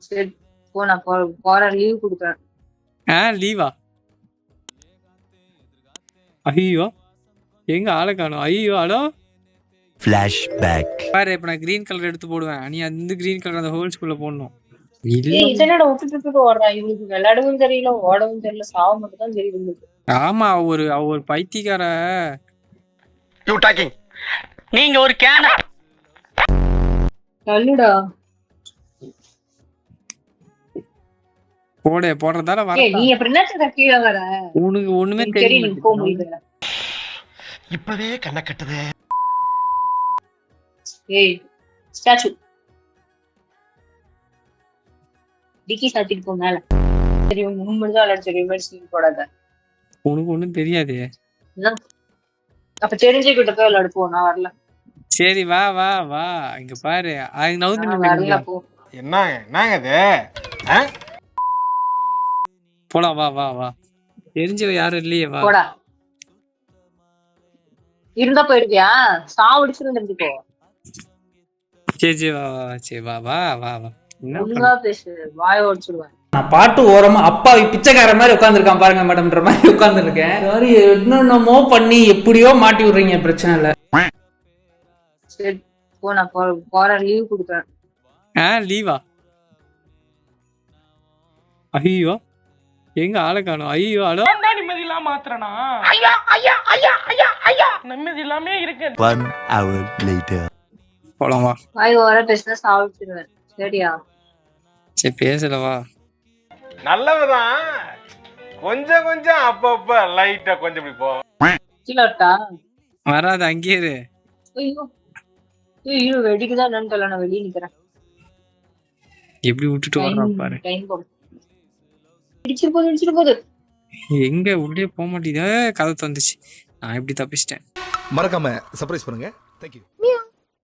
சரி போ, நான் போறேன், லீவ் கொடுக்குறேன். லீவா? ஐயோ எங்க ஆளை காணோம். ஐயோ ஹலோ பாரு, இப்ப நான் கிரீன் கலர் எடுத்து போடுவேன். நீ அந்த கிரீன் கலர் அந்த ஹோல்ஸ்குள்ள போடணும். இதனோட விட்டுட்டு ஓடுறான். இவனுக்கு விளையாடவும் தெரியல, ஓடவும் தெரியல, சாவ மட்டும் தான் தெரியுது. ஆமா, அவ ஒரு பைத்தியக்கார. நீங்க ஒரு கேன தள்ளுடா. போடுறதால வர. நீ எப்படி என்ன கீழே வர? உனக்கு ஒண்ணுமே தெரியல. போக முடியல. இப்பவே கண்ண கட்டுது. ஏய் ஸ்டாச்சு டிக்கி சாத்திட்டு போ மேல. சரி முன்னாடி தான் அலர்ட் ரிவர்ஸ் போடாத. உனக்கு ஒண்ணும் தெரியாது. அப்ப தெரிஞ்சுக்கிட்ட போய் விளையாடு போ. நான் வரல. சரி வா வா வா, இங்க பாரு. வரல போ. என்னங்க இது? போலாம் வா வா வா. தெரிஞ்சவ யாரும் இல்லையே, வா. போடா. இருந்தா போயிருக்கியா? சாவடிச்சிருந்துக்கோ. சரி வா வா. சரி வா வா வா வா. ஒழுங்கா பேசு, வாய ஓடிச்சிடுவேன். நான் பாட்டு ஓரமா அப்பாவி பிச்சைக்கார மாதிரி உட்காந்துருக்கான் பாருங்க மேடம்ன்ற மாதிரி உட்காந்துருக்கேன். சாரி, என்னென்னமோ பண்ணி எப்படியோ மாட்டி விடுறீங்க. பிரச்சனை இல்ல. சரி போ, நான் போறேன், லீவ் கொடுக்குறேன். லீவா? ஐயோ எங்க ஆளை காணோம். ஐயோ ஹலோ நிம்மதி இல்லாம மாத்திரனா? நிம்மதி இல்லாமே இருக்கு. போலாம் வா. வாய் ஓர பேசினா சாவடிச்சிடுவேன். சரியா? சரி பேசலவா. நல்லவதான். கொஞ்சம் கொஞ்சம் அப்பப்ப லைட்டா கொஞ்சம் இப்படி போ. கீழட்டா வராது, அங்கேயே இரு. ஐயோ ஐயோ, வெடிக்குதான் என்னன்னு தெரியல. நான் வெளியே நிக்கிறேன். எப்படி விட்டுட்டு வர்றான் பாரு. இடிச்சிட்டு போகுது. எங்க உள்ளே போக மாட்டேங்குது. கதை தந்துச்சு. நான் எப்படி தப்பிச்சிட்டேன். மறக்காம சர்ப்ரைஸ் பண்ணுங்க. தேங்க்யூ.